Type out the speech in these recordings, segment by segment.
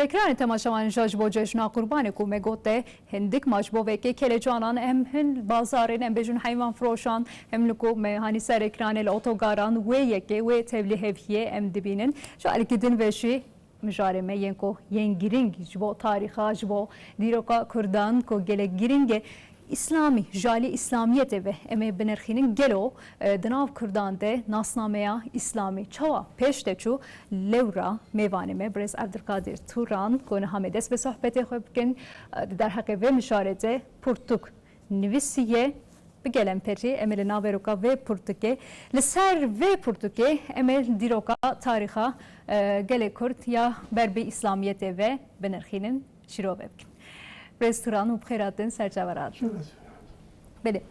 رکران تماشاوان جاج با جشن قربان کو مگوته هندک ماج بو وکی کل جانان هم هن بازارین هم بجون حیوان فروشان هم لکو مهانی سر اکران الاتوگاران و یکی و تبلیغیه هم دبینن شاید کدین وشی مجارمه ینکو ینگرینگ جبو تاریخا جبو دیروکا کردان کو گله گرینگ İslami, jali İslamiyet ve eme benerxinin gelo dinav Kurdande nasnameya İslami çava peşteçu levra mevanime brez Abdülkadir Turan konu hamedes ve sohbeti xwebkin der haqqe ve müşarete Purtuk nivisiye بگلم پری امل ناوروکا و پرتوکه لسر و پرتوکه امل دیروکا تاریخا گله کرد یا بربی اسلامیت و بنرخینن شروع بکن. رستوران و بخیراتن سرچاورات. بله.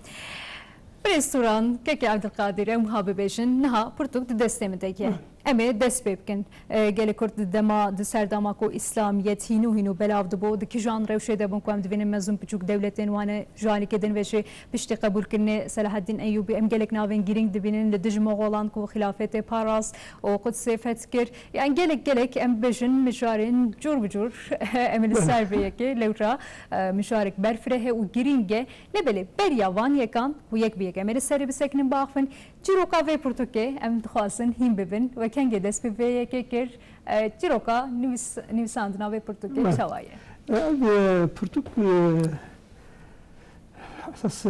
رستوران که عبدالقادر محبوبشن نه پرتوک دستمده که اما دست بکن گله کرد دما سردما کو اسلامیت هینو بلاو دبو دکی جان روشه دبون کوام دوین مزون بچوک دولتین وانه جانی کدن وشه پشت قبول کنه صلاح الدین ایوبی ام گلک ناوین گیرینگ دبینن لدج مغولان کو خلافت پاراس و قدس فتکر يعني گلک ام بجن مشارين جور بجور ام السربيه که لورا مشارك برفره و گیرینگه لبله بریاوان یکان و یک بیگ ام السری بسکنن باخفن جروکا و پرتوکه ام خاصن هیم ببن و کنگه دست به که کر جروکا نویساندنا و پرتوکه چوایه. پرتوک اساس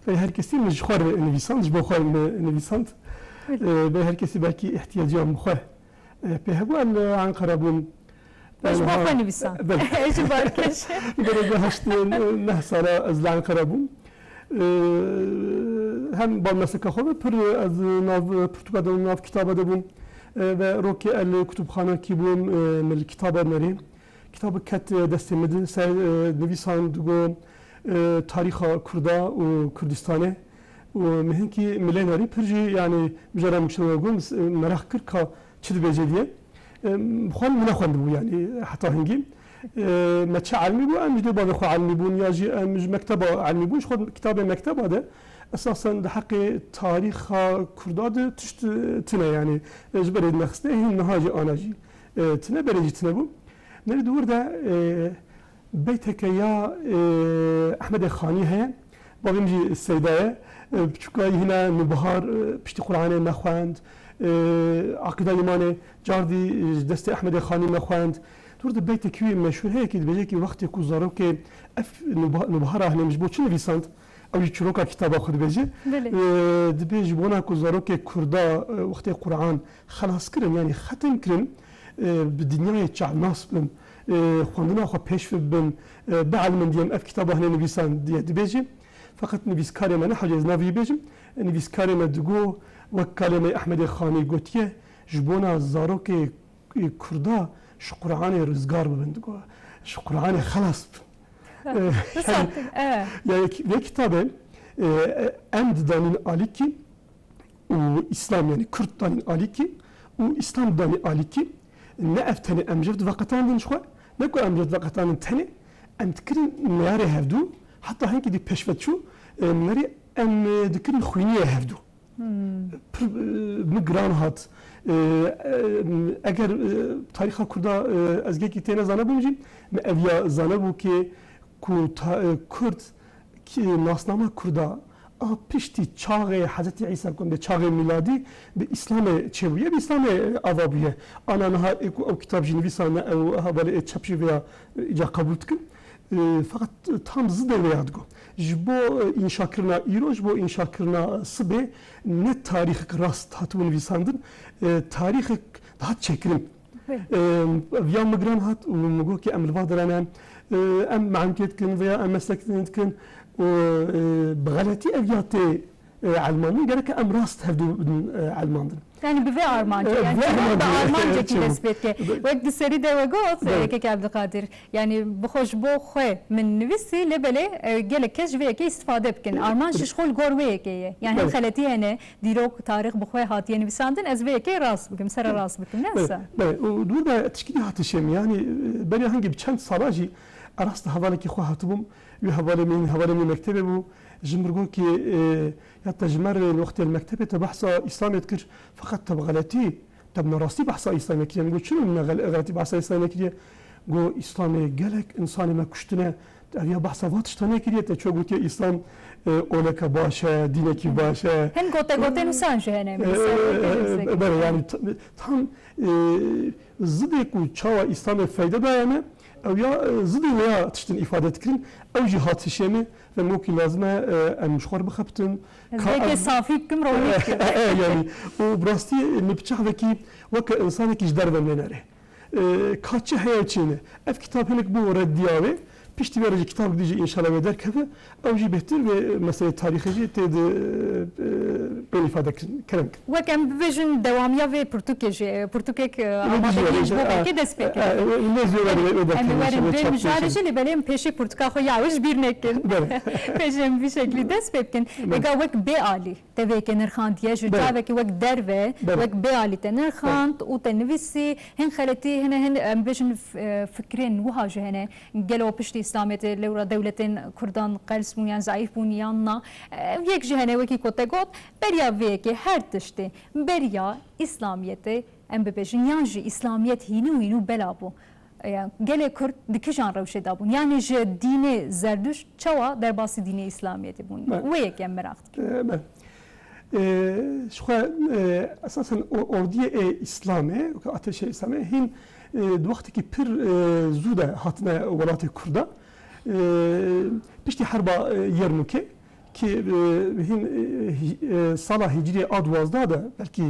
به هر کسی مجخور نویساند جبخور نویساند به هر کسی باکی احتیاجی مخه به هوا انقره بون باش بخور نویسان. ایش بارکش. برای هشت نه ساله از انقره بون هم با مسکه خود پر از ناو پرتوکا دارم ناو کتاب دارم و روکی الکتابخانه کی بوم مل کتاب نری کتاب کت دستمده سر نویسان دو تاریخ کردا و کردستانه و مهم کی ملناری پرجی یعنی مجرد مشترکون مراح کرد که چه بجدیه خون منخوان بو یعنی حتی هنگی ما چه علمی بو ام جدی باید خو علمی بون یا جی مج مکتب علمی بونش خود کتاب مکتب هده اساسا ده حق تاریخ کرداد تشت تنه یعنی جبرید نخسته این نهاجی آناجی تنه برنجی تنه بو نريد ورده بيتك يا احمد خاني هي بابمجي السيدة بشكاي هنا نبهار بشتي قرآن نخواند عقيدة يمانه جاردي دست احمد خاني نخواند ورده بيتك كوي مشهور هيك بيجيكي وقت كوزارو كي اف نبهار اهل مش بوتشي نفيساند او يشروكا كتاب اخذ بيجي دبيج بونا كوزارو كي كردا وقت القرآن خلاص كرن يعني ختم كرن بالدنيا يتشعب ناس بن خواندنا خو پیش بن بعد من ديم اف كتاب هنا نویسان دبيجي فقط نویس كلمه نه حاجه ناوي بيجم نویس كلمه دغو وكلمه احمد خاني قوتيه جبونا زاروك كردا شو قرآن رزقار بن دغو شو قرآن خلاص يعني كتابه امد دانين عليكي واسلام يعني كرد دانين عليكي واسلام دانين عليكي نأفتني أمجد وقتان دين شوي نكو أمجد وقتان تاني أم تكرين نياري هفدو حتى هنكي دي بشفت شو ناري أم دكرين خوينية هفدو مقران هات اگر تاریخ کردا از گیکی تینا زانه بومجیم اویا زانه بو که کرد که ناسنامه کردا پشتی چاق حضرت عیسی کنده چاق میلادی به اسلام چه بویه به اسلام آوابیه آن آنها او کتاب جنویسان او حواله چپشی ویا ایجا قبول کن فقط tam zıdı veyadgo. Jbo inşa kirna iro, jbo inşa kirna sıbe ne tarih rast hatun visandın tarih daha çekirim. Vya migran hat mugo ki eml vadaranan em maamketkin veya em meslektinkin بغلطي أبياتي علماني قالك أم راست هفدو علماندن. يعني بفي أرمانجي يعني بأرمانجي كي نسبتك وقت السري ده وقوت كي عبد القادر يعني بخش بو خوي من نفسي لبلة قالك كش فيه كي استفادة بكن أرمانج شغل قروي كي يعني هم خلتي هنا ديروك تاريخ بخوي هاتي يعني بساندن أزبيه كي راس بكم سر راس بكم نفسه. ودور ده تشكيل هاتشيم يعني بني هنجي بچند صلاجي أراست هذا كي خو هاتبوم يهبالي من مكتبه بو جمرقون كي يتجمر الوقت المكتبة تبحث إسلامي تكر فقط تبغلتي تبنا راسي بحث إسلامي كي نقول شنو من غلطي بحث إسلامي كي گو اسلام گلک انسان ما کشتنه یا بحث واتش تنه کریه تا چو گوتی اسلام اولک باشه دینه کی باشه هن گوته نوسان جهنم بله yani tam zıdı ku çava İslam'a fayda dayanı او یا زدی ویا تشتن ifade etkirin او cihat işemi ve mümkün lazım المشوار بخبتن زيك صافي كم رونيك yani o brasti nipçah ve ki vaka insanı ki jder benlenere kaçı hayatını ev kitabılık bu reddiyavi pişti verici kitap gidici inşallah eder kefe evci behtir ve mesela tarihici tedi ben ifade kerem وكم بفيجن دواميا في برتوكيك عمادة يجبو بكي دسبيك ne diyorlar öder Em verin bir mücadeleci li belim peşi portuka yavuş bir nekin. Peşim bir şekli des pepkin. Ega vek be ali. Tevek enerhan diye juca vek vek derve vek be ali tenerhan u tenvisi hen khaleti hen em bejin fikrin وها جهنه gelo pişti İslamiyet lewra devletin Kurdan qalsmun yani zayıf bunyanna yek jehene veki kotegot berya veki her tişti berya İslamiyete em bebejin yanji İslamiyet hinu belabu yani gele Kürt dikijan revşe da bun yani je dini zerdüş çava derbasi dini İslamiyeti bun ve yekem merak ben şu esasen ordiye İslam'e ateşe İslam'e hin وقتی که پر زوده هاتنه ولات کرده پشتی حربا یرموکه که هین سال هجری آدوازده ده بلکی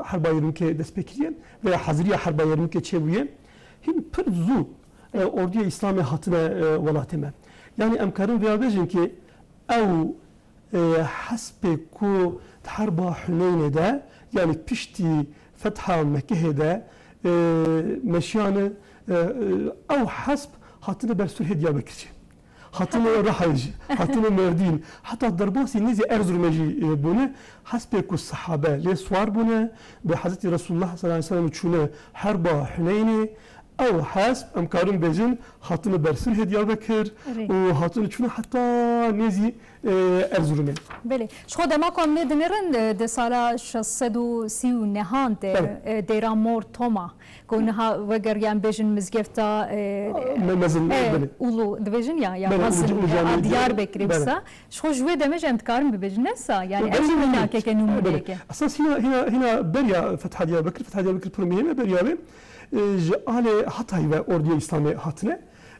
حربا یرموکه دست بکرین و حضری حربا یرموکه چه بوین هین پر زو اردوی اسلامی هاتنه ولاتمه یعنی امکارن ویا بجن که او حسب کو حربا حنین ده یعنی پشتی فتح مکه ده مشيانه او حسب هاتنا برسول هديه بكري هاتنا رحج هاتنا مردين حتى الدرباسي نزي ارزر مجي بونه حسب كو الصحابه لي سوار بونه بحضرت رسول الله صلى الله عليه وسلم تشونه حرب حنين او حسب امكارن بجن هاتنا برسول هديه بكر وهاتنا تشونه حتى نزي ارزر من بله شو دما كم ندنرن د سالا 630 نهانت ديرا مور توما كونها وگر يعني بيجن مزگفتا مزن اولو ديفيجن يا مزن ديار بكري بس شو جوي دمج امتكارن بيجن نسا يعني اجي هناك كنوم بك اساس هنا بريا فتح ديار بكر بروميمه بريا جاله حتى هي اوردي اسلامي هاتنه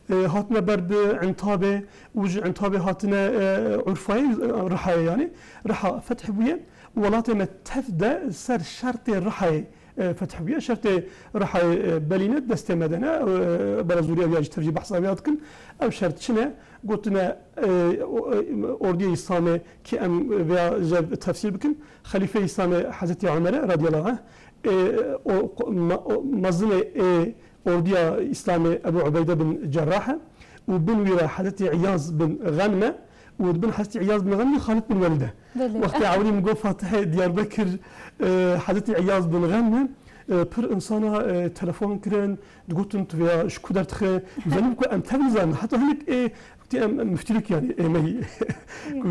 هاتنا برد عنتابه وج عنتابه هاتنا عرفاي رحا يعني رحا فتح بويا ولات ما تفدا سر شرط رحا فتح بويا شرط رحا بلينه دست مدنا برازوريا ياج ترجي بحثا بياتكن او شرط شنو قلتنا اوردي اسلامي كي ام جاب تفسير بكن خليفه اسلامي حضرت عمر رضي الله عنه مظلمه أورديا إسلامي أبو عبيدة بن جراحة وبن ويرا حضرتي عياض بن غنمة وبن حضرتي عياض بن غنمة خالد بن ولده وقت عوني مقو فاتحة ديار بكر حضرتي عياض بن غنمة بر إنسانا تلفون كرن تقولت أنت يا شكو دار تخي زنبكو أم تبنزان حتى هناك مفتلك يعني ما هي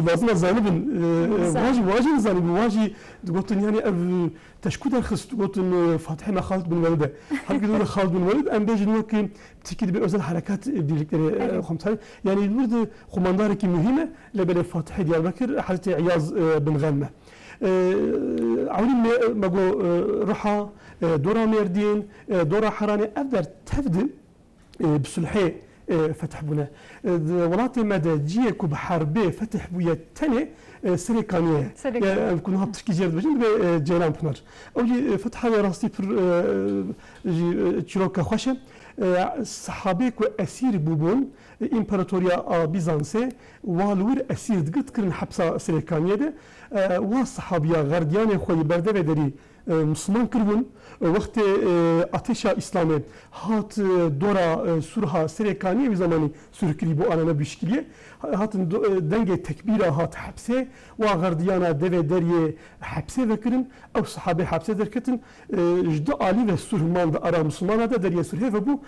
لازم زانبن واجي زانب واجي تقولت يعني تشكو دار خص تقولت فاتحة ما خالد بن ولده هل كده خالد بن ولد أم بيجي نوكي تكيد بأوزان حركات بديلكتري خمسة يعني الورد خماندارك مهمة لبلا فاتحة ديار بكر حضرتي عياض بن غنمة عوني مقو رحا دورا مردين دورا حراني أقدر تفدم بسلحي فتح بنا ولاتي مدى جيكو بحربي فتح بويا تاني سريكانية كنا هاب تشكي جيرد بجن جيران بنار أوجي فتح راستي بر تشيروكا خوشة صحابي كو أسير بوبون إمبراطوريا بيزانسي والور أسير دقت كرن حبسا سريكانية ده والصحابيا غرديان خوي برده ودري مسلمان كربون وقت ateşa İslam'ı hat dora surha serekani bir zamanı sürkili bu anana bişkiliye hatın denge tekbira hat hapse ve gardiyana deve derye hapse vekirin ev sahabe hapse derketin jda ali ve surman da ara Müslümana da derye surhe ve bu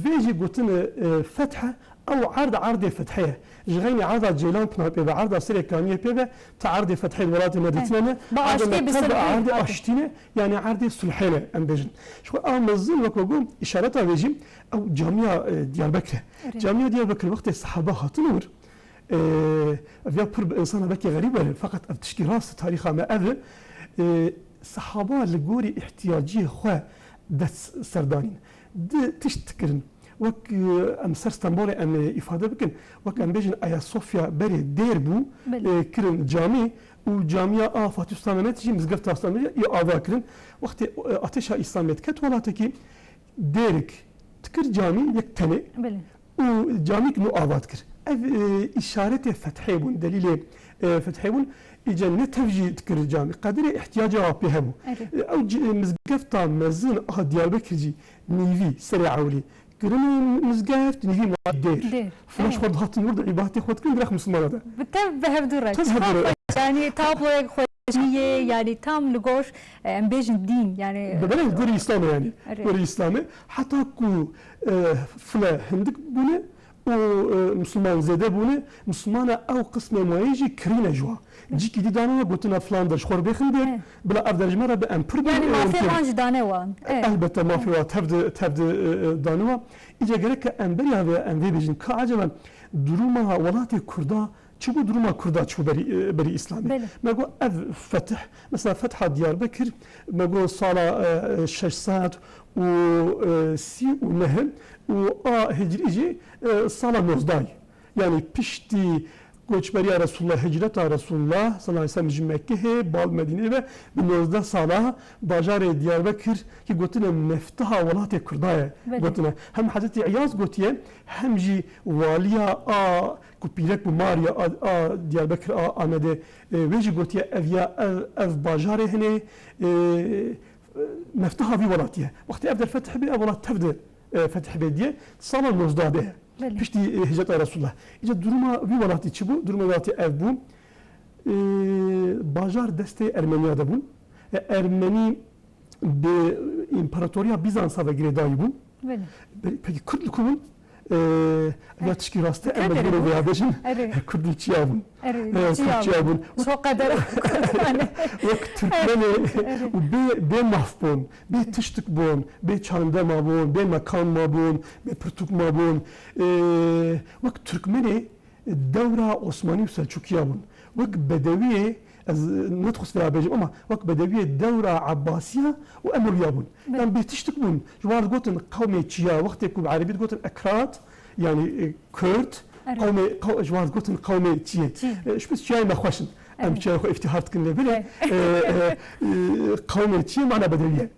فيجي قلتنا فتحة أو عرض فتحية جغيني عرض جيلان بنا بيبا عرض سريكانية بيبا تعرض فتحية الولايات المدينة عرض أشتينة يعني عرض سلحينة أم بيجن شو مزين وكوجوم إشارتها بيجي أو جامعة ديالبكر جامعة ديالبكر وقت الصحابة هاتنور فيا برب إنسان بكي غريبة فقط تشكي راس تاريخها ما أذى صحابة لجوري احتياجي خوا دس سردانين تشتكرن وك ام سرستانبول ام افاده بكن وك ام بيجن ايا صوفيا بري دير بو كرن جامي وجامعه فاتح اسلاميت جي مزقفت اسلاميه يا اذا كرن وقت اتشا اسلاميت كت ولاتكي ديرك تكر جامي يك تني وجاميك مو اذات كر اشاره فتحيبون دليل فتحيبون إجا نتفجي تكر جامي قادر احتياجها بهم أو مزقفتا مزن ديالبكر جي نيفي سريع عولي كرني مزقفت نيفي دير فلاش خد هات نورد عباتي خد كل درخ مسلمان هذا بتبه بدورك يعني تابلوك خوشنية يعني تام لقوش ام بيجن دين يعني بدل دوري إسلامي يعني دوري إسلامي حتى كو فلا هندك بونه ومسلمان زاده بونه مسلمان او قسم موايجي كرينه جوا جيكي دي دانوا قلتنا فلاندرز خور بيخندر بلا افضل جمره بان بربي يعني ما في رانج دانوا البته ما في تبد دانوا اجا جرك انبريا ان بيجن كعجبا دروما ولاتي كردا شبو دروما كردا شو بري اسلامي ما قو فتح مثلا فتح دياربكر ما قو صاله 6 ساعات و سي ونهم و هجري يجي صاله نوزداي يعني بيشتي قوش بريا رسول الله هجرة رسول الله صلى الله عليه وسلم مكة بال مدينة بنوزده صاله باجار دياربكر كي قلتنا مفتاح ولات كردايا قلتنا هم حضرتي عياز قلتيه هم جي واليا كوبيرك بماريا دياربكر آمده ويجي قلتيه افيا اف باجار هنا مفتاح في ولاتيه وقت ابدا الفتح بي ولات تبدا فتح بيديه صاله نوزده به پشتی هجرت رسول الله ایجاد دروما وی ولاتی چی بود دروما ولاتی اف بود باجار دست ارمنیا دبون ارمنی به امپراتوریا بیزانس و گریدایی بود پکی کرد لکومون یا تشکی راسته امدبون و یادشون کردی چیا بون چیا بون شو قدر وقت ترکمنه و به محفون به تشتک بون به چانده ما بون به مکان ما بون به پرتوک ما بون وقت ترکمنه دوره عثمانی و سلجوقیا بون وقت بدویه از ندخل فيها بيجي أما وقت بدوية دورة عباسية وأموية بون يعني بيتشتك بون جوار قوتن قومي تشيا وقت يكون عربي قوتن أكراد يعني كرد قومي جوار قوتن قومي تشيا شو بس تشيا ما خوشن أم تشيا خو افتخارت كن لبلا قومي تشيا معنا بدوية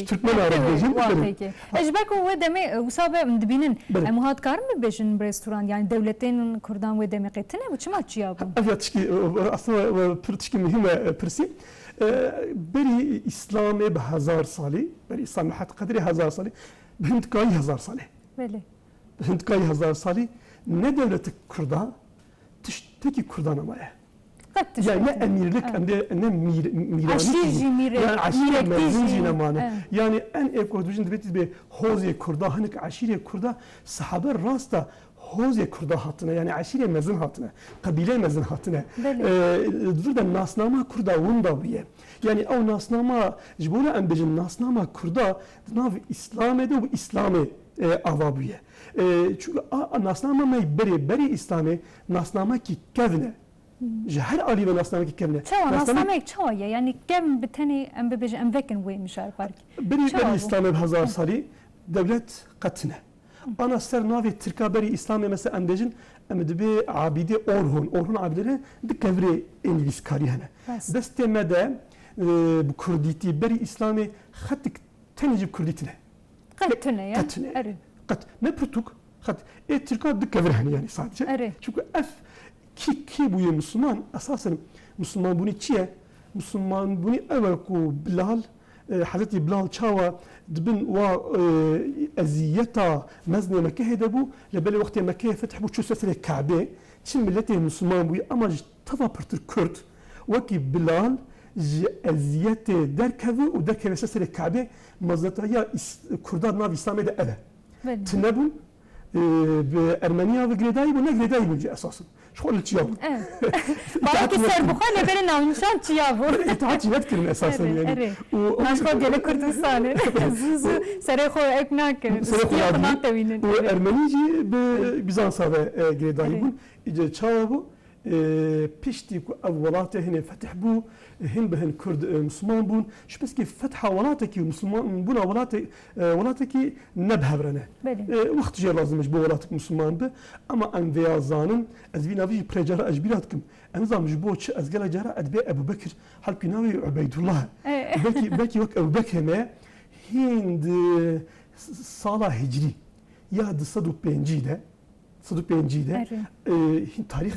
تركمان عربي بيجي اجبركم ودمي وصابه مدبينن مهات كارم بيجن بريستوران يعني دولتين كردان ودمي قتنه وشما تشيابون افيا تشكي اصلا تشكي مهمه برسي بري اسلامي بهزار صالي بري اسلام حتى قدري هزار صالي بهندكاي هزار صالي بله بهندكاي هزار صالي نه دولة كردان تشتكي كردان معه يعني نه أميرلك نه ميراني يعني عشيرة مزنجي نمانه يعني أن إيكودوجين دبيت به حوزي كردا هنك عشيرة كردا صحابة راستا حوزي كردا هاتنا يعني عشيرة مزن هاتنا قبيلة مزن هاتنا ضد الناسنامة كردا وندا بيه يعني أو ناسنامة جبونا أن بيجن ناسنامة كردا ناف إسلامي ده وإسلامي أوابيه çünkü nasname me beri İslami nasname ki kevne جهر علی و ناسنامه کی کنه چه ناسنامه چایه یعنی کم بتنی ام ببیج ام وکن وی مشار پارک بری اسلام هزار سالی دولت قطنه انا سر ناوی ترکا بری اسلام مثلا ام بجن ام دبی عابده اورهون عابده دکوری انگلیس کاری هنه دست مده bu Kurditi beri İslami xatik tenecib Kurditine قطنه ya قط ne pırtuk xat Türk'a dikevir hani yani sadece çünkü ki bu Müslüman asasen Müslüman bunu çiye Müslüman bunu evvel ku Bilal Hazreti Bilal çava dibin ve eziyeta mezne Mekke de bu lebeli vakti Mekke fetih bu çösesele Kabe Çin milleti Müslüman bu ama tava pırtır Kürt ve ki Bilal eziyete derkevi u derkevi sesele Kabe mazlataya Kurdar nav İslam'da eve تنبون بأرمنيا وغريداي بو نغريداي بو اساسا شغل تشيابو باقي سربخان لبرن ناونشان تشيابو اتحاد يذكر اساسا يعني ناشخو ديال كردستان زوزو سريخو اكناك سريخو تبينن وارمنيجي ببيزانس هذا غريداي بو اجا تشابو بيشتي ولاته هنا فتح بو هن بهن كرد مسلمان بون شو بس كيف فتحة ولاتك مسلمان بونا ولاتك نبه برنا وقت جاء لازم مش بو ولاتك مسلمان به أما أن ذي زانن أزبينا في برجرة أجبيراتكم أنا زام مش بو أزجلا جرا أدبي أبو بكر حال كناوي عبيد الله بكي وك أبو بكر ما هند صالة هجري يا صدو بينجي ده هند تاريخ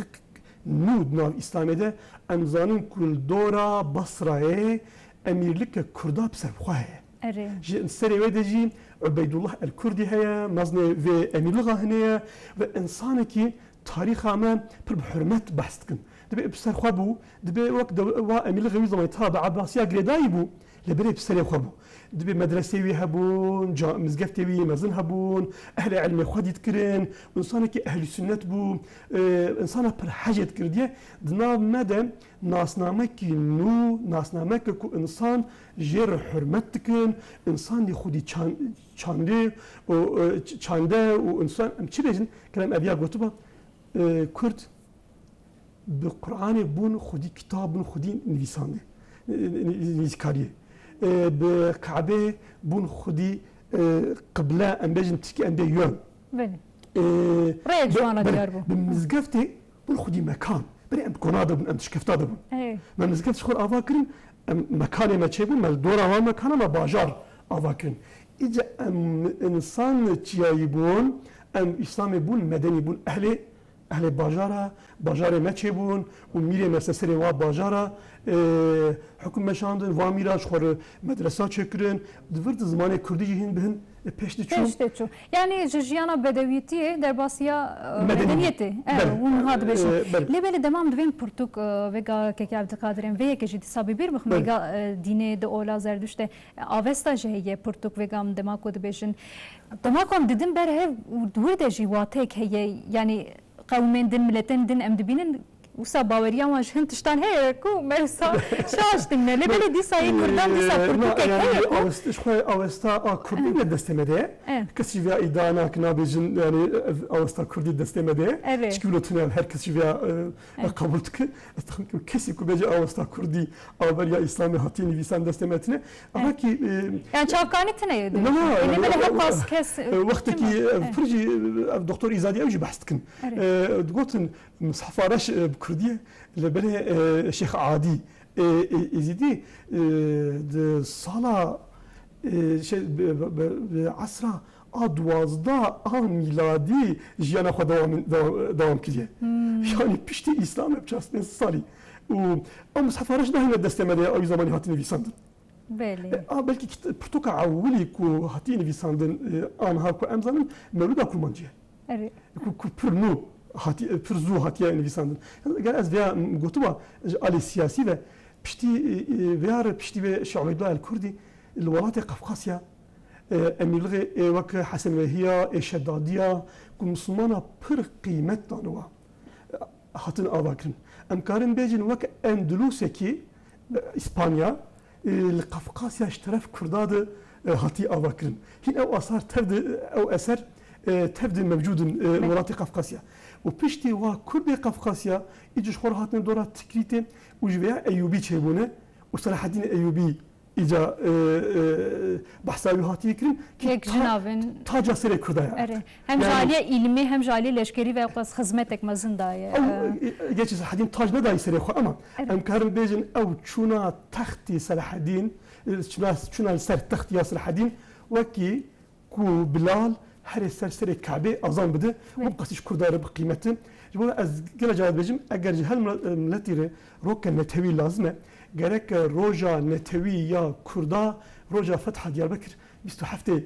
نود ناو إسلامي امزانın kuldora Basra'ya emirlik Kurda bserxwahe. Ji serê wê de jî Ubeydullah el-Kurdi heye, mazne ve emirliğa hene ve insanekî tarixa me pir bi hürmet behs dikin. Dibe bserxwe bû, dibe wek wa emirliğa wî zamanî ta bi Abbasiya girêdayî bû, li berê serê xwe bû. Dibe medresê wî hebûn, mizgeftê wî mezin hebûn, ehlê ilmê xwe dîtkirin, insanekî ehlî sünnet bû, insana pir hecê dikir diye di nav me de nasnamekî nû, nasnameke ku insan jê re hürmet dikin, insan dî xwedî çandê û insan em çi bêjin kelem ev ya gotiba Kurd bi Qur'anê bûn xwedî kitab bûn xwedî nivîsandê nivîskariyê bi Kabe bûn xwedî qibla em bêjin tişkî em dê yön rêyek jwana diyar bû bi mizgeftê bûn xwedî mekan berê em konada bûn em tişkefta dibûn me mizgeft ji xwe ava kirin em mekanê me çêbûn me dora wan mekana me bajar ava kirin îca em insan çiyayî bûn em İslamê bûn medenî bûn ehlê bajara bajarê me çêbûn û mîrê me serê wa bajara hukm meşandin va mîra ji xwe re medresa çêkirin di vir di zimanê Kurdî jî hîn bihin pêş diçûn yani ji jiyana bedewîtiyê derbasiya medeniyetê hûn hat dibêjin lê belê demam divên pirtûk vêga keke Ebdîqadirên vê yekê jî dîsa bîbîr bixin vêga dînê di ola zerdüştê avesta jî heye pirtûk vêga min dema ku dibêjin dema ku em didin berhev û wê de jî watêk heye yani qewmên din milletên din em dibînin وسا باوريا واش هند تشتان هي كو مرسا شاشتنا لبلي دي ساي كردان دي سا كردك هي شوي اوستا كردي دستمده كسي فيا ايدانا كنا بيجن يعني اوستا كردي دستمده شكلو تنال هر كسي فيا قبولتك استخدم كسي كو بيجي اوستا كردي اوبريا اسلامي هاتيني فيسان دستمتنا اما كي يعني شافكاني تنه اللي بلا هقاس كس وقت كي فرجي دكتور ايزادي اوجي بحثتكن قلت مصحفارش كردية لبله شيخ عادي يزيدي صلاة شيء بعصرة أدوازدا ميلادي جيانا خو دوام كذي يعني بيشتي إسلام بجاست صالي و مصحفارش ده هنا دستمرة أي زمان هاتين في سندن بله بلكي برتوكا عولي كو هاتين في سندن أنا هاكو أمزان مولودا كرمانجية كو برنو هاتي فرزو هاتيا نویساندن. اگر از ویا گوتوا علی سیاسی و پشتی ویار پشتی به شعب الکردی الولات قفقاسیا امیلغ وک حسن وهیا اشدادیا که مسلمانا پر قیمت دانوا هاتن آواکرن. امکارن بیجن وک اندلوسه کی اسپانیا القفقاسیا اشتراف کرداد هاتی آواکرن. هین او آثار تفد او اثر تفد موجود الولات قفقاسيا وبشتي وا كرد قفقاسيا يجي خور هاتن دورا تكريتي وجويا ايوبي تشيبونه وصلاح الدين ايوبي اجا بحثاوي هاتي يكرين كيك جنابن تاجا سري كردايا هم جاليه علمي هم جاليه لشكري و قص خدمتك مزندايه جيتش صلاح الدين تاج نداي سري خو اما ام كارم بيجن او تشونا تختي صلاح الدين تشونا سر تخت يا صلاح الدين وكي كو بلال هر سر كعبه أظن بده وبقصيش كردار بقيمته جبنا از جل جواد بجم أجر جهل ملتيره روك نتوي لازمه جرك روجا نتوي يا كردا روجا فتح دياربكر بيستو حفته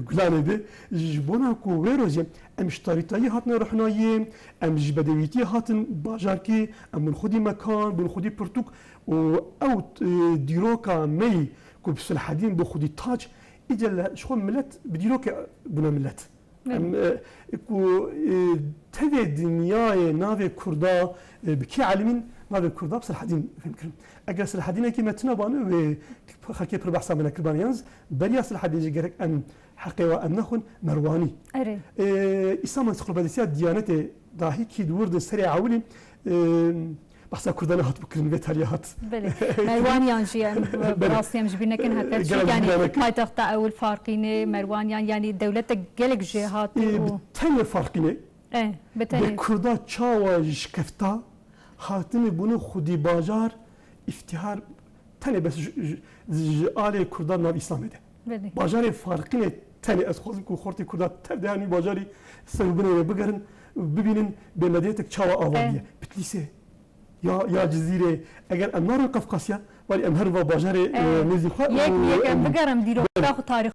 قلانه ده جبنا كو ويروجي ام شتاريتاي هاتنا رحنايم ام جبدويتي هاتن باجاركي ام من خودي مكان من خودي برتوك او ديروكا مي كو بسلحدين بخودي تاج إجا شو ملت بديروك بنا ملت كو تبي دنياي نافي كردا بكي عالمين نافي كردا بس الحدين فهمكم أجلس الحدين كي متنا بانو وخلكي بربع سامنا كربانيانز برياس الحدين جرك أن حقيقة أن نخون مرواني أري إسلام انسيكلوبيديا ديانته داهي كي دورد سريع عولي بحث كردنا هات بكرن بيتاليات بله مروانيان جيان براسيم جبنا كن هكذا يعني هاي تقطع أول فارقينه مروانيان يعني دولتك جلك جهات تاني فارقينه بتاني كردا تشاوج كفتا هاتني بنو خودي باجار افتهار تاني بس آله كردان ناف إسلامه ده باجار فارقينه تاني أسخوزم كو خورتي كردا تردهاني باجاري سببنا بقرن ببینن به مدیریت چاوا آوادیه بتلیسه یا جزیره اگر امنار قفقاسیا ولی امهر و باجر نزدیک یک بگرم دیرو تاخو تاریخ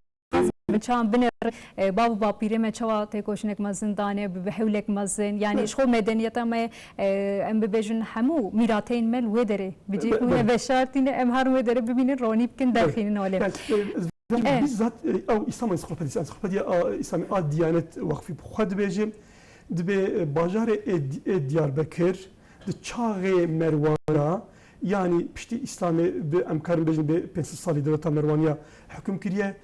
بچام بنر بابا باپیره ما چوا تکوشنک مزن دانه به حولک مزن یعنی شخو مدنیت ما ام ببجن همو میراتین مل ودره بجی کنه بشارتین امهر ودره ببینن رونی بکن داخلین ولی بالذات او اسلام انسيكلوبيديا اسلامي ديانه وقفي بخد بيجي دبي باجار دياربكر دچاغ مروانا يعني بشتي اسلامي بامكار بيجي ب 5 سالي دولتا مروانيا حكم كريه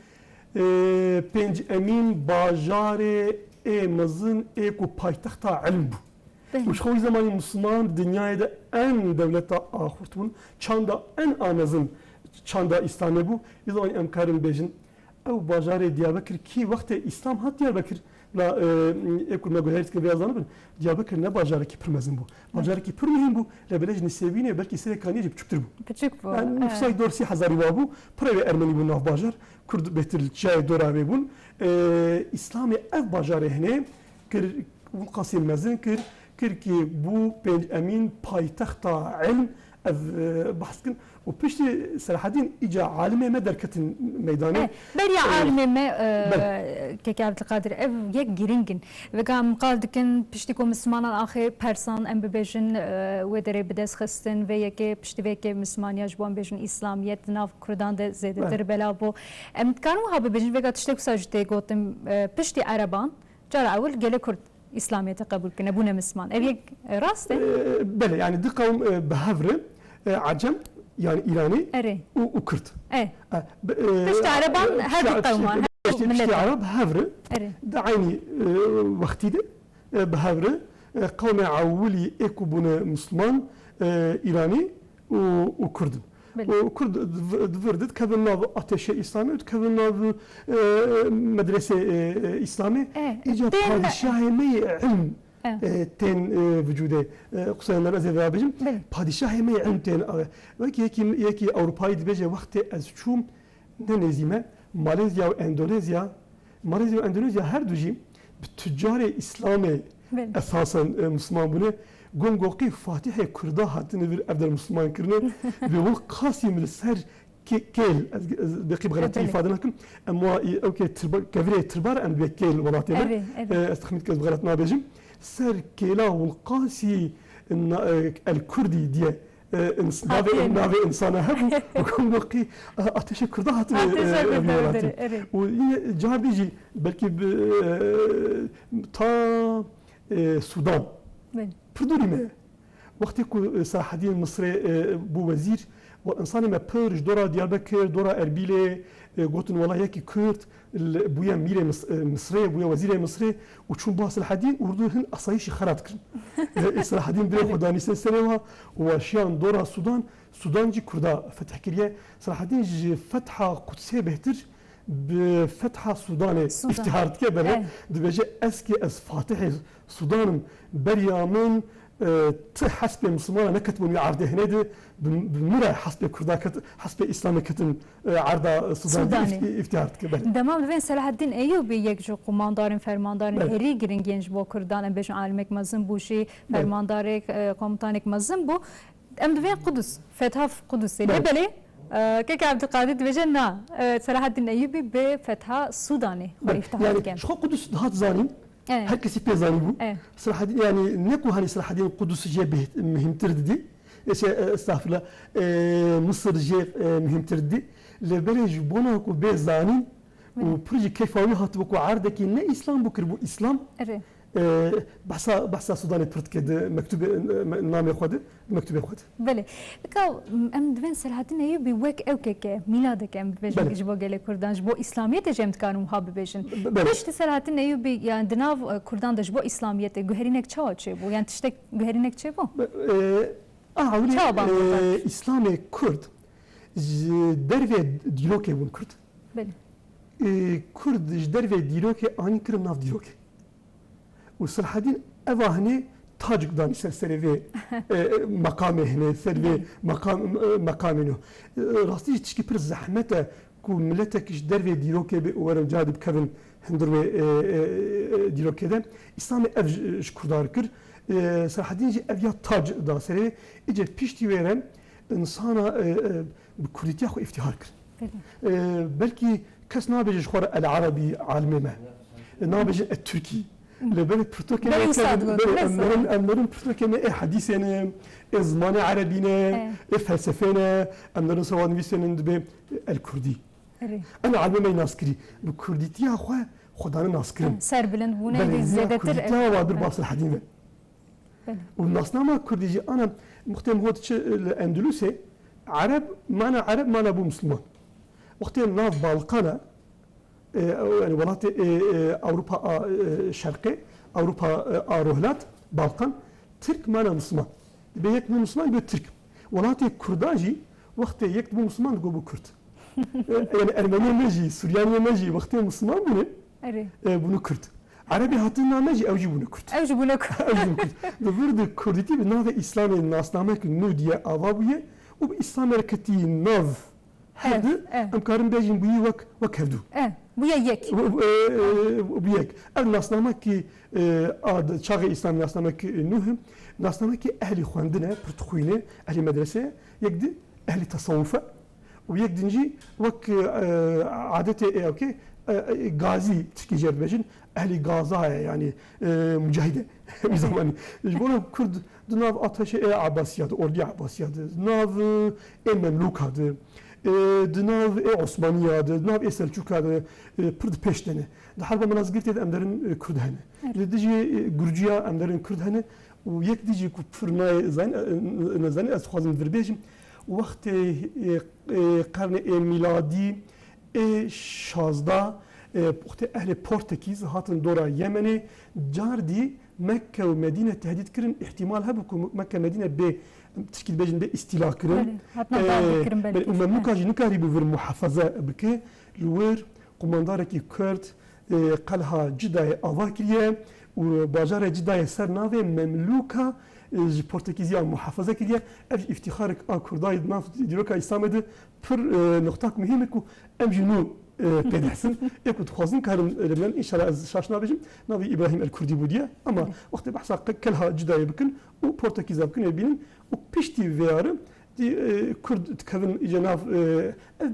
بنج امين باجار مزن اكو بايتختا علم وش خوي زمان مسلمان دنيا ده ان دولتا اخرتون çanda en amazın çanda İslam'ı bu biz o emkarın bejin او باجار دياربكر كي وقت اسلام هات دياربكر لا اكل ما قلت كي بيازان بن دياربكر نه باجار كي برمزن بو باجار كي برمهم بو لبلج نسيبينه بلكي سري كان يجي بچكتر بو بچك بو نفسي دورسي هزاري بابو بري ارمني بو ناف باجار كرد بهتر جاي دورا بون اسلامي اف باجار هنا كر والقاسم مزن كر كي بو بن امين بايتختا علم بحث كن وبشتي صلاح الدين اجى عالمه ما دركت ميدانه بريا عالمه ما كيك عبد القادر يك جرينجن وقام قال دكن بشتي مسلمان اخر برسان ام ببجن ودري بدس خستن ويك بشتي ويك مسلمان يجبون بجن اسلاميت ناف كردان ده زيد دربلا بو ام كانوا هاب بجن وقت تشتك ساجتي قوتم بشتي عربان جرى اول قال كرد اسلاميت قبول كنا بونا مسلمان ابي راسته بله يعني دي قوم بهفره عجم يعني ايراني وكرد بشتي عربان هذه قوما بشتي عرب هفره دعيني وقتي ده بهفره قوم عولي اكو بونا مسلمان ايراني وكرد وكرد دفردت كذا أتش إسلامي وكذا مدرسة إسلامي إجا بادشاه مي علم تين وجوده قصينا نرزي ذابجم بادشاه مي علم تين يكي أوروباي دبجة وقت أزشوم ننزيمة ماليزيا وإندونيسيا هر دوجي بالتجار إسلامي أساسا مسلمان بونه گونگوقی فاتح کرده هاتن بر افدر مسلمان کرده به ول قاسم السر كيل دقيق غلطي ifade نكم اما اوكي كفري تربار ام بكيل ولاتنا استخدمت كذا غلط نابجم سر كيلا والقاسي الكردي دي نافي انسان هبو وكونغوقي اتش كرده هات وجاب يجي بلكي تا السودان پردوری ما وقتی که صلاح الدین مصری بو وزیر و انسانی ما پرج دورا دیاربکر دورا اربیل گوتن والله یکی کرد بویا میره مصری بویا وزیر مصری و چون با صلاح الدین اردو هن اصایش خراب کرد صلاح الدین بره خدانی سنه و شیان دورا سودان جی کردا فتح کریه صلاح الدین جی فتح قدسی بهتر بفتح السودان افتهارت كبره دبجة اسكي از فاتح السودان بريامن حسب مسلمان نكتبون عرضه هنا بمرة حسب كردا حسب اسلام كتم عرض السودان افتهارت كبره تمام بين صلاح الدين ايوبي يكجو قماندارن فرماندارن هري گرين گنج بو كردان ام بيش عالمك مزن بوشي فرماندارك كومتانك مزن بو ام بين قدس فتح قدس لبلي كيك عبد القادر بجنا صلاح الدين الايوبي بفتحه السوداني يعني شو قدس هات زاني هكذا سيبي زاني بو صلاح الدين يعني نكو هاني صلاح الدين قدس جاي مهم ترددي ايش استغفر الله مصر جاي مهم ترددي لبرج بونو كو بي زاني و پروژه کیفاوی هات بکو عرضه که نه اسلام بکر بو اسلام اره بحثا سودان پرت کد مکتوب نام خود مکتوب خود بله بکا ام دوین سلحتین ایوبی وک اوکه که میلاد که ام ببیشن بله. جبو گله کردان جبو اسلامیت جمت کانو ها ببیشن بله. پشت سلحتین ایوبی یعنی دناو کردان جبو اسلامیت گوهرینک چه چه بو یعنی تشتک گوهرینک چه بو اولی چه بان بودن؟ اسلام کرد دروی دیروکه بون کرد بله کرد دروی دیروکه آنی کرم ناف دیروکه و سلحدین اوهنه تاج دانی سر و مقامه هنه سر و مقامینو راستی تشکی پر زحمته کو ملتکش دروی دیروکه به ورم جادب کردن هندروی دیروکه ده اسلام اف کردار کرد سلحدین جی اویا تاج دا سر ایجا پیشتی ویرم انسانا بکردیتی خو افتخار کرد بلکه کس نابجش خور العربي عالمي ما نابج التركي لبنك برتوكي أمرن برتوكي ما حديثنا زمان عربينا فلسفينا أمرن سواد نبيسنا دب الكردي أنا عالمي ما ناسكري بكرديتي أخوة خدانا ناسكرين سر بلند بونه دي زيادة تر كرديتي وادر باص الحديمة والناسنا ما كرديجي أنا مختم هو الأندلسي عرب ما أنا أبو مسلمان وقتی ناف بالقانا yani ولات Avrupa şarkı Avrupa arohlat Balkan Türk mana Müslüman be yek Müslüman be Türk ولات Kurdaji وقتی yek bu Müslüman go bu Kürt yani Ermeni meji Süryani meji وقتی Müslüman bunu bunu Kürt Arabi hatına meji evci bunu Kürt evci bunu Kürt burada Kurditi bir nave İslam'ın nasnamek nudiye avabuye o İslam hareketi nav هذا أم كارم بيجين بيي وك هفدو بويا يك بيك الناسنامة كي عاد شاغي إسلام ناسنامة كي نوهم ناسنامة كي أهل خواندنا برتخوينة أهل مدرسة يقدر أهل تصوفة ويقدر نجي وك عادته أوكي غازي تشكي جرد بيجين أهل غازا يعني مجاهدة بزماني جبنا كرد دناف أطهش عباسيات أوردي عباسيات دناف مملوك هذا دناv Osmaniya, dnav Selçuk'a pırd peştene. Da harba manazgirt ed emlerin Kurd hene. Dici Gürcüya emlerin Kurd hene. و یک دیجی کو فرنای زن از خوازم دربیجم وقت قرن میلادی 16 وقت اهل پورتکیز هاتن دورا یمنی جاردی مکه و مدینه تهدید کردن احتمال هبو که مکه مدینه به تشکیل بجن به استیلا کردن و مملوکاجی نکاری بور محافظه بکه لور قماندار کی کرد قلها جدای آوا کریه و بازار جدای سر ناوی مملوکا پورتکیزیا محافظه کریه اف افتخار کردای ناف دیروکا اسلامده پر نقطه مهمه کو ام جنو بدحسن يكون تخوزن كارم لبنان إن شاء الله از شاشنا بيجم نبي إبراهيم الكردي بوديا أما وقت بحثا كلها جداية بكن وبورتكيزا بكن يبين وبيشتي فيارم دي كرد تكون إجناف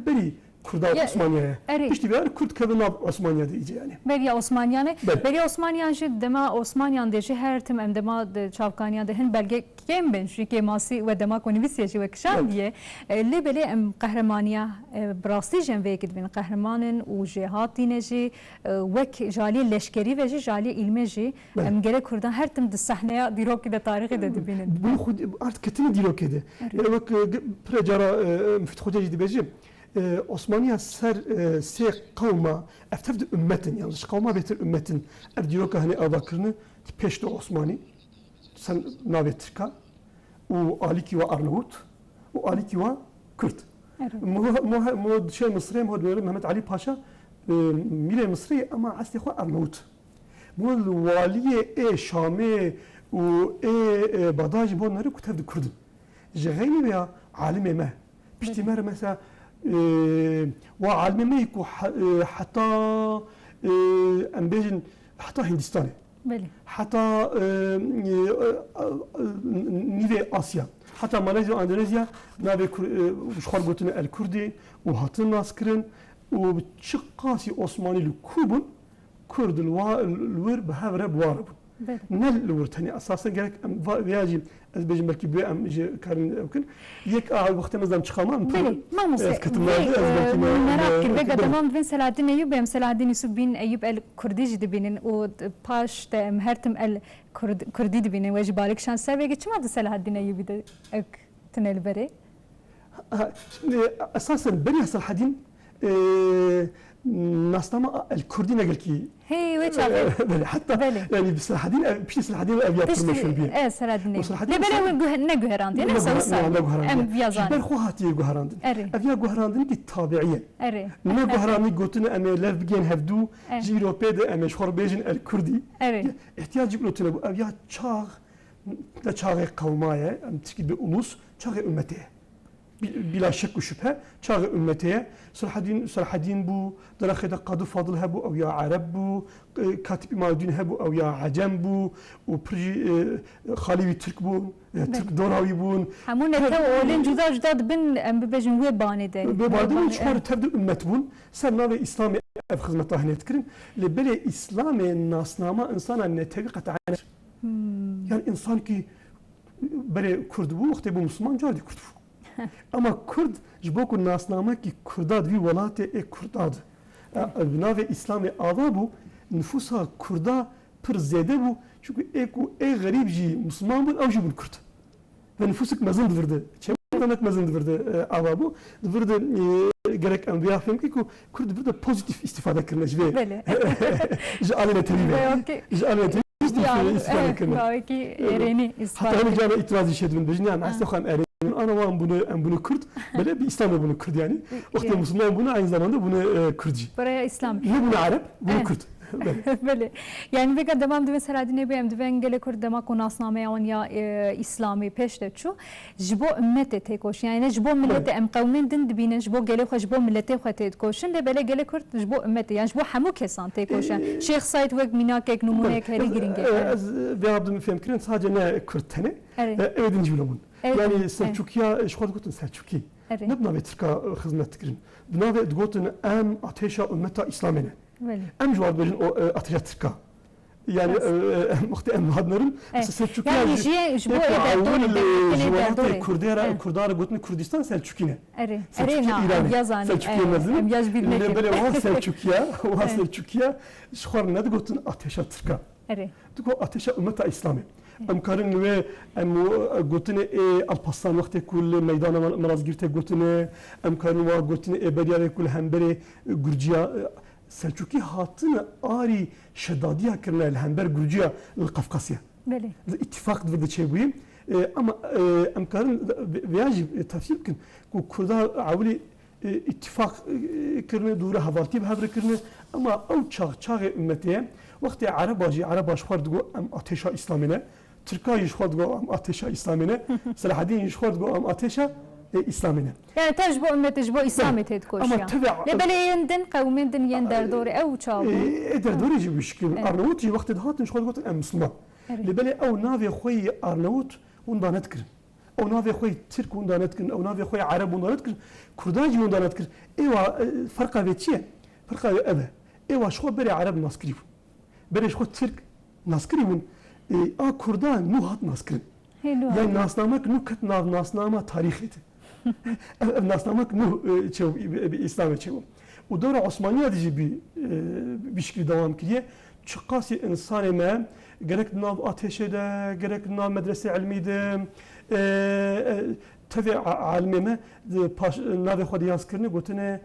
بري كردا عثمانية بيشتي فيار كرد كون عثمانية دي إجي يعني بري عثمانية بري عثمانية جد دما عثمانية ديجي هر تم ام دما شافكانيا دهن بلغة كم بين شركة ماسي ودما كونفيسيا شو كشان ديه اللي بلي ام قهرمانية براستي جن ويكد بين قهرمانن وجهاتي نجي وك جالي لشكري وجي جالي علمي ام جري كردان هر تم الصحنة ديروك كده تاريخي ده دبينن بو خد ارت كتير ديروك كده وك برجرا مفتخوجة جدي بيجي عثمانية سر سي قوما افتفد امتن يعني قوما بيتر امتن افديروك هني اباكرنه بيشتو عثماني سن نابتركا وآليكي وأرنوت وآليكي وكرد مو شيء مصري مو محمد علي باشا ميري مصري أما عسلي خو أرنوت مو الوالية شامي و باداج مو ناري كتاب كرد جغيني بيا عالمي ما بشتمار مثلا وعالمي ما يكو حتى أمبيجن حتى هندستاني حتى نيفي آسيا حتى ماليزيا واندونيسيا نابي شخور قلتنا الكردي وهاتن ناس كرن وبتشقاسي عثماني الكوبن كرد الوير بهاف رب وارب نل ورتني أساسا قالك فياجي أزبج مركب أم جي كان يمكن يك وقت مزدم تشخامة بله ما مستحيل نراك كربك تمام بين سلادين أيوب بين سلادين يسوب بين أيوب الكردي جد بينن وباش مهرتم الكردي بينن واجي بالك شان سبب كم هذا سلادين أيوب ده تنال بري أساسا بني سلادين ناستما الكردي نقول كي هي وش هذا حتى يعني بسلحدين بيش سلحدين أبيات برمشون بيه إيه سلحدين ده بلا نجهراندي نفس السالفة أم بيازان شبر خواتي جهراندين أبيات جهراندين كي طبيعية نجهراندي قلتنا أم لاف بيجين هفدو جيروبيد أم شخور بيجين الكردي احتياج قلتنا أبيات شاغ لا شاغ قوماية أم تشكيل بأنوس شاغ أمته بلا شك وشبهه شاغ أمته سلحدين بو دراخة قادو فاضل هبو أو يا عرب بو كاتب مالدين هبو أو يا عجم بو وبرجي خالي ترك بو ترك دوراوي بون همون تو أولين جدا بن ببجن ويباني ده ويباني شمار تبدو أمت بون سرنا إسلامي أف خدمته هنا تكرن لبلا إسلامي ناسنامة إنسان نتبقى عنه يعني إنسان كي بري كرد بو وقت بو مسلمان جادي كرد بو اما کرد جبوک ناسنامه کی کرداد وی ولات کرداد بناو اسلام آوا بو نفوسها کردا پر زیاده بو çünkü غریب جی مسلمان بود او جی بون کرد و نفوسك مزن دورده چه demek mezun dvirde ava bu dvirde gerek enbiya film ki kurd dvirde pozitif istifade kırna jve jale telibe jale telibe istifade kırna belki ereni istifade hatta jana itiraz işedin bejni yani asla xam ereni ana van bunu Kürt böyle bir İslam'da bunu Kürt yani vakti Müslüman bunu aynı zamanda bunu Kürtçi buraya İslam ne bunu Arap bunu Kürt بله یعنی بگم دمام دوی سرادینه بیم دوی انگل کرد دما کناسنامه آن یا اسلامی پیشته چو جبو امت تکوش یعنی جبو ملت ام قومین دند بینن جبو گله خوش جبو ملت خو تکوشن ده بله گله کرد جبو امت یعنی جبو همو کسان تکوشن شیخ سایت وک مینا یک نمونه کاری گرینگه از بیابدم فهم کردن sadece ne Kürt tane evdin cümlemun yani Selçukya şuat gotun Selçuki ne buna Türk'a hizmet kirin buna ve gotun em ateşa ümmeta İslamene em cevap verin o ateşa Türk'a yani muhtemelen hadların Selçukya yani bu eder Kurdara gotun Kürdistan Selçukine İran yazan Selçukya mezun ne böyle var Selçukya şuar ne gotun ateşa Türk'a Tıko ateşa ümmeta İslamene امکارن نوی گوتنه الپاسان وقتی کل میدان مرزگیرته گوتنه امکارن و گوتنه بریاره کل همبر گرجیا سلجوکی هاتن آری شدادیه کرنه الهمبر گرجیا القفقاسیه. بله. اتفاق دو چه بودیم اما امکارن ویاجی تفسیر کن کو کردا عولی اتفاق کرنه دوره حوالتی به هفر کرنه اما او چاق امتیه وقتی عرب آشخار دو ام آتشا اسلامینه Türkiye işgal gom ateşa İslamine, Selahaddin işgal gom ateşa İslamine. Yani tecrübe ümmeti bu İslamiyet etkoşuyor. Ama tabii. Le beleyendin kavmendin yender doğru ev çabu. Eder doğru gibi şükür. Arnavut ji vakti dağıtın işgal gotan Müslüman. Le bele ev navi xoy Arnavut undan etkirin. Ev navi xoy Türk undan etkirin. Ev navi xoy Arap undan etkirin. Kurdaji undan etkirin. Eva farka ve çiye? Farka ve eve. Eva şo bere Arap naskriv. Bere şo Türk naskrivin. Kurda nuhat naskrin. Yani nasnamak nu kat nasnama tarihiydi. Nasnamak nu İslam'e çevo. O dönem Osmanlı'ya diye bir şekilde devam ediyor. Çıkası insanıma gerek nav ateşede, gerek nav medrese ilmiydi. Tabi almeme nav xodiyans kırne gotine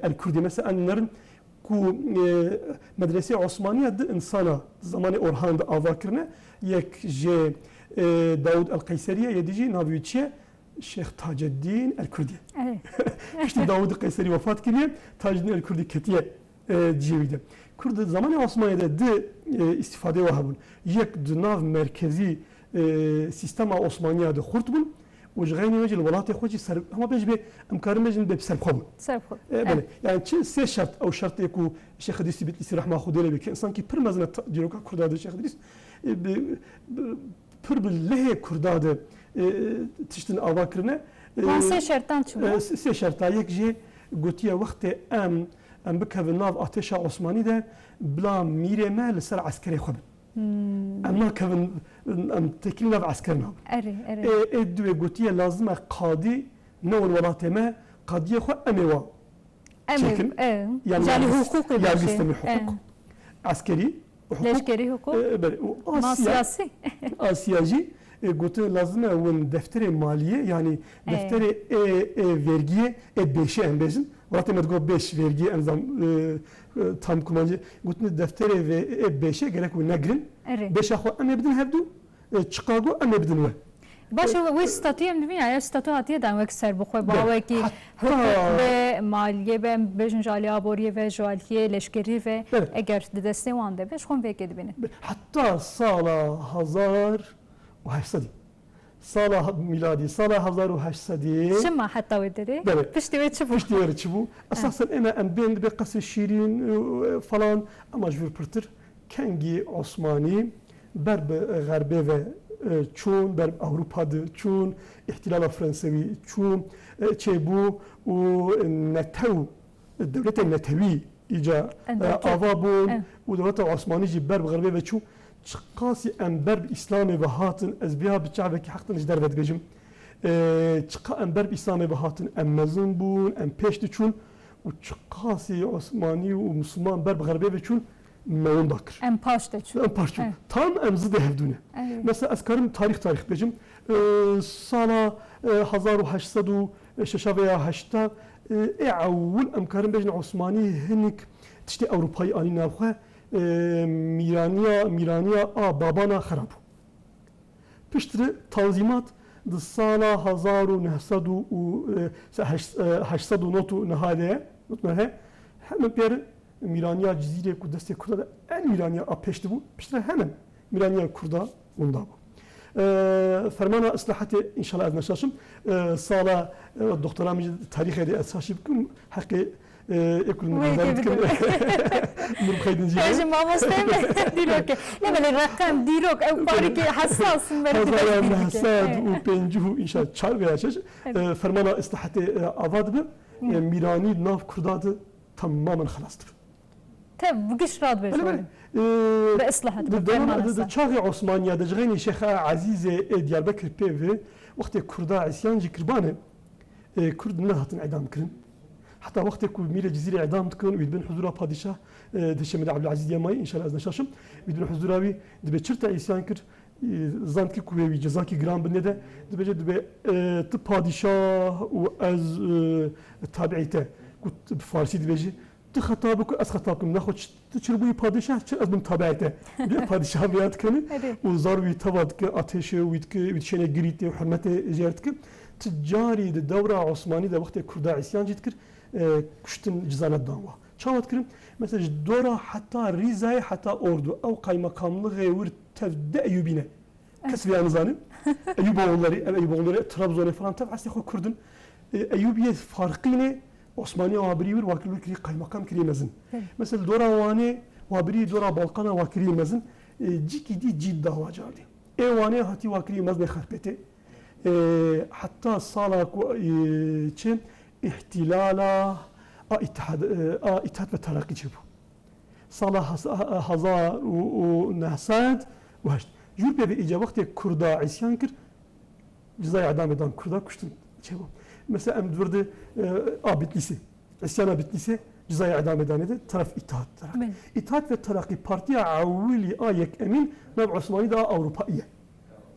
el-Kurdi mesela onların ku medrese Osmanlı'ya da insana zamanı Orhan'da avakirne yek je Davud el-Kayseri'ye yedici naviyçiye Şeyh Taceddin el-Kurdi. İşte Davud el-Kayseri vefat kiliye Taceddin el-Kurdi ketiye diyeviydi. Kurd zamanı Osmanlı'da da istifade vahabun. Yek nav merkezi sistema Osmanlı'ya da khurt bun. وجغيني وجه الولايات يخوجي سر هم بيج بي امكار مجن بسر خو بله يعني شيء سي شرط او شرط يكو الشيخ ادريس بيت لي رحمه خديله بك انسان كي بر مزنه ديروكا كرداد الشيخ ادريس بر بالله كرداد تشتن اواكرنا سي شرطان شو سي شرطا يك جي قوتيه وقت ام بكه ناف اتشا عثماني ده بلا ميره ما لسر عسكري خب اما كان ام تكلنا بعسكرنا اري اري ادوي قوتيه لازم قاضي نور ولاته ما قاضيه خو اموا امي يعني جالي حقوق يعني يستمي حقوق عسكري لشكري حقوق ما سياسي اسياجي قلت لازم ون دفتر ماليه يعني دفتر vergi beşi en bezin. Orada mı diyor 5 vergi enzam tam kullanıcı. Qلت دفتر beşe gerek ve negrin. 5 axu ama بدن هبدو Chicago ama بدن ve. باشه و استاتیه می‌بینی یا استاتیه دام اکثر بخوای باوی کی حقوق به مالیه به بجنجالی آبوری و جوالیه لشکری و اگر دسته وانده بهش خون وکید بینه حتی سال 1800 سال میلادی سال 1800 شما حتی ودری پشتی وی چبو پشتی وی چبو اساسا انا ام بين بقص شيرين فلان اما جور برتر كانجي عثماني برب غربي و چون بر Avrupa'da çun ihtilal Fransevi çun çebu o netev devlet netevi ica avabun o devlet Osmanlı cibber غربي ve çu çıkası ember İslami ve hatın ezbiya bir çabeki hakkın icder ve dibecim çıka ember İslami ve hatın emmezin bun em peşti çun o çıkası Osmanlı o Müslüman ber غربي ve çun مون داكر ام پاشته چون ام پاشته تام ام زده هفدونه مثلا اسكارم تاريخ بجم سالا 1806 اول امكارم بجن عثماني هنك تشتي اوروباي اني نافخه ميرانيا بابانا خراب بشتري تنظيمات دي سالا 1908 نوتو نهايه هم بير Miraniya Cizire ku deste Kurda da en Miraniya apeşti bu. Piştre hemen Miraniya Kurda bunda bu. Fermana ıslahatı inşallah az naşaşım. Sala doktoramı tarih ede esasib kum hakkı ekul müdahale kum. Murkaydın jiye. Ejim mamastayım dirok. Ne böyle rakam dirok ev pariki hassasın böyle. Hassasın hassad u pencuhu inşallah çar veya şaş. Fermana ıslahatı avad bu. Mirani nav Kurdadı tamamen خلاصtır. Tabi bu giş rad beşler. Ve ıslahat. Çağı Osmaniye dejgeni Şeyh Azize Diyarbakır pevi vakti Kurda isyancı kırbanı Kurd ne hatın idam kırın. Hatta vakti ku mire cizire idam tkın üdben huzura padişah Deşemede Abdülaziz Yamay inşallah az naşaşım üdben huzuravi dibe çırta isyan kır zanki kuvevi cezaki gram bine de dibe tıp padişah u az tabiite كنت فارسي دبيجي تخطابك أسخطابكم ناخد تشربوا padişah az من tabiate padişah biyat kanı uzar vi tavad ki ateşe vitşene giriti hürmete ziyaret ki ticari de devra Osmani de vakti Kurda isyan citkir kuştun cizanat dava çavat kirim mesela dora hatta Rizay hatta ordu ev kaymakamlığı gevir tevde Eyyubine kesbi anızanı Eyyuboğulları Trabzon'a falan tabi asli Kurdun Eyyubiye farkine Osmaniye wabiri bir vakil kiri kaymakam kiri mezin. Mesela dora vane wabiri dora Balkan'a vakiri mezin cikidi cid dava cardi. Vane hati vakiri mezne kharpete. Hatta sala çe ihtilala İttihat ve Terakki çebu. Sala hazar u nahsad ve haşt. Jürbe ve ica vakti Kurda isyan kir cezayı adam eden Kurda kuştun çebu. Mesela emdurdu Bitlisi, İsyana Bitlisi cezayı idam edene taraf İttihat Terakki. İttihat ve Terakki partiye avvili ayek emin Nab Osmani da Avrupa'yı.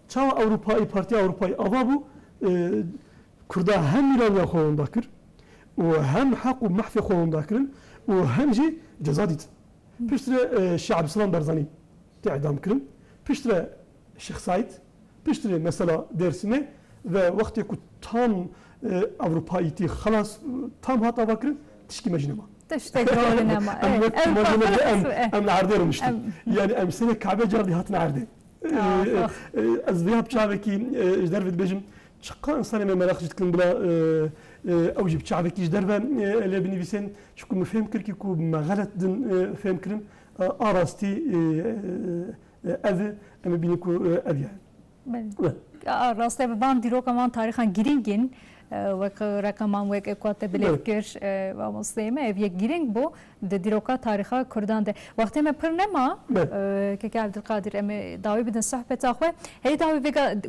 Çava Avrupa'yı partiye Avrupa'yı ava bu Kurda hem Miraniya xolundakir ve hem hak ve mahfi xolundakirin ve hem ji ceza dit. Piştre Şeyh Abdüsselam Barzani idam kirin. Piştre Şeyh Said. Piştre mesela Dersim'e ve vakti ku tam Avrupa'yı خلاص tam hatta bakın tişki mecnuma. تشتاق رولنا ما ام العرض رمشتي يعني ام سنه كعبه جاردي هاتنا عرضي ازبياب شعبكي جدر في بجم شقا انسان ما ملاك جتكن بلا اوجب شعبكي جدر اللي بني بيسن شكون مفهم كركي كو ما غلط دن فهم كرن اراستي اذ ام بينكو ابيان راسته بان دیرو کمان تاریخان گرینگین وک رقمان وک اکوات بلیفکر و مسلمه یک گیرنگ بو د دیروکا تاریخا کردان ده وقتی ما پر نما که عبدالقادر ام داوی بدن صحبت آخوه هی داوی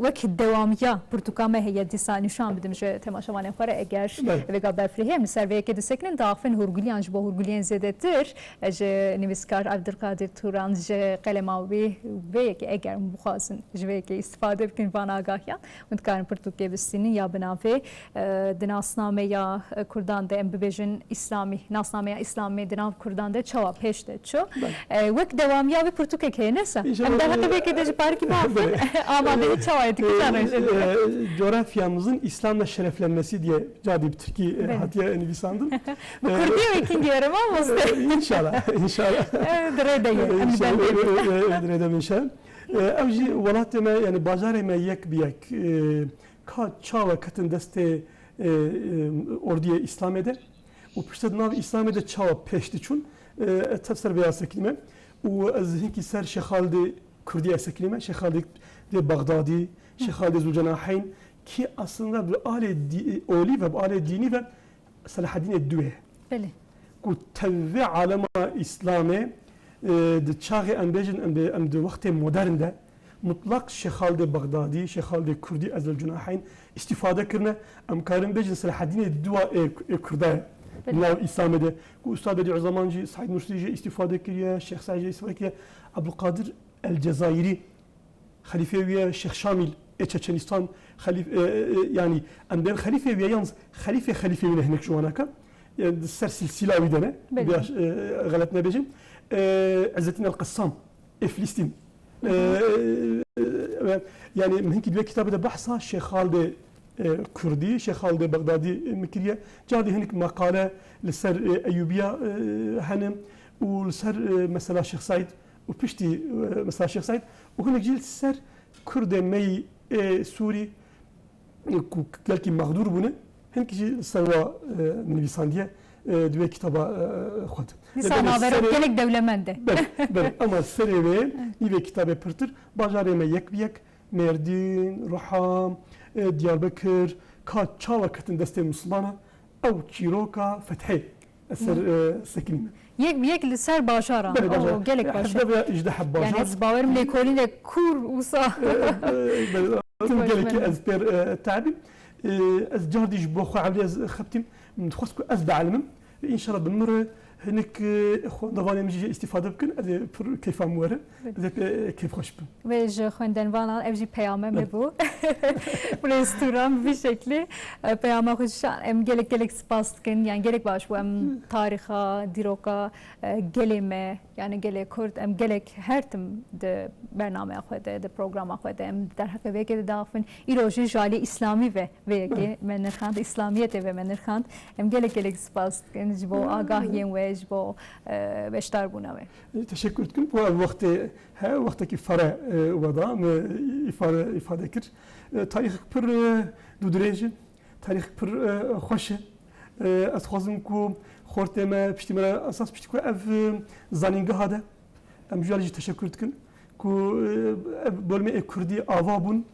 وک دوامیا پرتوکامه هی دیسانی شام بدم جو تماشاوانه خوره اگرش وگا برفریه مثل وی که دسکنن داخفن هورگولیانج با هورگولین زده تر اج نویسکار عبدالقادر توران ج قلماوی وی که اگر مخازن جوی که استفاده بکن وان آگاهیان متکارن پرتوکی بستینی یا بنافه دناسنامه یا کردان ده ام ببیجن اسلامی ناسنامه اسلامی دناف کردان ده چوا پیش ده چو وقت دوام یا به پرتوکی که نسا ام ده حقیقی که ده پارکی بافن آماده چوا etikitanı coğrafyamızın İslam'la şereflenmesi diye cadi bir Türkiye hatiye nivisandım. Bu Kürdiye ikinci yarım olmazdı. İnşallah. Dredeye. Dredeye inşallah. Evci velateme yani bajareme yek biyek ka çava katın deste orduya İslam eder. O piştet nav İslam eder çava peşti çun tefsir veya seklime. O azhinki ser şehalde Kürdiye seklime şehalde de Bağdadi, şehalde Zülcenahayn ki aslında bu aile oli ve bu aile dini ve Salahaddin Eddüve. Beli. Ku tevve alema İslam'e de çağı em de vakti modernde mutlak şehalde Bağdadi, şehalde Kürdi az Zülcenahayn istifade kirne em karin bejin Salahaddin Eddüve Kürda Nav İslam'de ku Ustad Bedi Zamancı, Said Nursi'ye istifade kiriye, Şeyh Said'e istifade kiriye, Abdülkadir El-Cezayiri Halife ve Şeyh Şamil Çeçenistan yani emden Halife ve yalnız Halife ve hnek şu anaka yani ser silsila videne biraz galat ne bejim İzzettin el-Qassam Filistin yani mümkün bir kitabı da bahsa Şeyh Halide Kürdi Şeyh Halide Bağdadi Mekriye cadi hnek makale لسر أيوبيا هنم ولسر مثلا Şeyh Said وبشتي مثلا Şeyh Said وهنا جيل سر كرد مي سوري قال كي مغدور بنا هن كي سوا نيفيسانديا دوي كتابا خد نسان haber gelek devlemende بله اما سري نيفي كتابه برتر باجاري ما يك بيك مردين رحام دياربكر كا تشاوا كتن دستي مسلمانه او تشيروكا فتحي اثر سكنين یک لسر باشاران او gelek başar حبه اجده حباشار yani zbaverim lekolinde kur usa gelek از بير تعبي از جارديج بوخو عبلي از خبتم متخصكو از بعلمم ان شاء الله بنمر هناك ضواني مجي استفاده بكن كيف اموره كيف خوش بن ve خوندن وانا evji peyame bu restoran bir şekli peyame hoşan em gelek spaskin yani gerek baş bu em tariha diroka geleme yani gelek kurt em gelek her tim de bername axwede de program axwede em der hakkı ve ke dafin iroji jali İslami ve ke menerxand İslamiyet ve menerxand em gelek spaskin jibo agahyen ve jibo beştar buna ve teşekkür ederim bu vaktaki fara وضع ifade kir tarih pir dudrejin tarih pir xoş az xwazim ku xorteme piştimere asas piştiku ev zaningah da em jali teşekkür ederim ku bölme Kürdi ava bun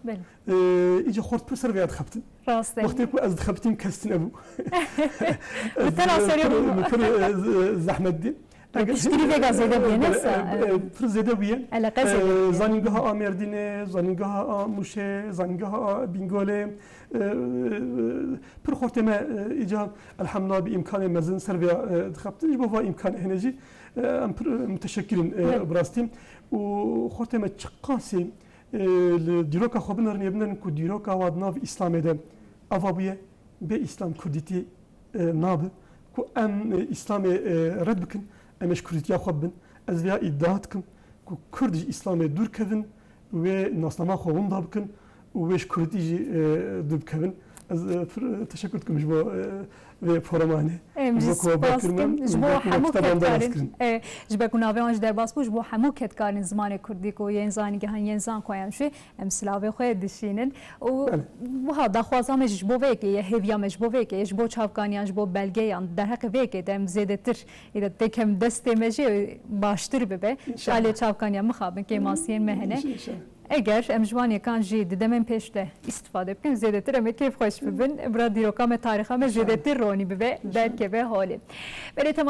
iyice xort pir serviyat xaptin راست وقتی که از خبتیم کسی نبود. بتناسلی پر زحمت دی. تشتری وگا زده بیه نسا. پر زده بیه. علاقه زده. زنیگاه آمردینه، زنیگاه آموشه، زنیگاه بینگوله. پر خورتم ایجاب الحمدلله به امکان مزن سرویا خبتیم جبوا امکان هنجی. ام پر متشکرین براستیم و خورتم چقاسی دیروکا خوابن رنیبنن کو دیروکا وادناو اسلامیده. Avabuye be İslam Kurditi nabı ku em İslam'ı red bikin em eş Kurditiya xwebin ez veya iddia dikim ku Kurd jî İslam'ı dur kevin ve nasnama xwebin da bikin û wê Kurdî jî dur bikevin ez teşekkür dikim ji bo ve programanê ji bo hemû ketkarên ji ber ku naveyan ji derbas bû ji bo hemû ketkarên zimanê Kurdî ku yên zanîgehan yên zan xwe jî em silavê xwe dişînin û wiha daxwaza me ji bo vêkê ye hêviya me ji bo vêkê ye ji bo çavkaniyan ji bo belgeyan derheqê vêkê de em zêdetir tekem destê me jî baştir bibe alê çavkaniyan mixabin kêmasiyên me hene eğer em jwanê kan jî di demên pêş de îstîfade bikin zêdetir em ê kêf xweş bibin. Bira dîroka me tarixa me zêdetir ronî bibe derkeve holê.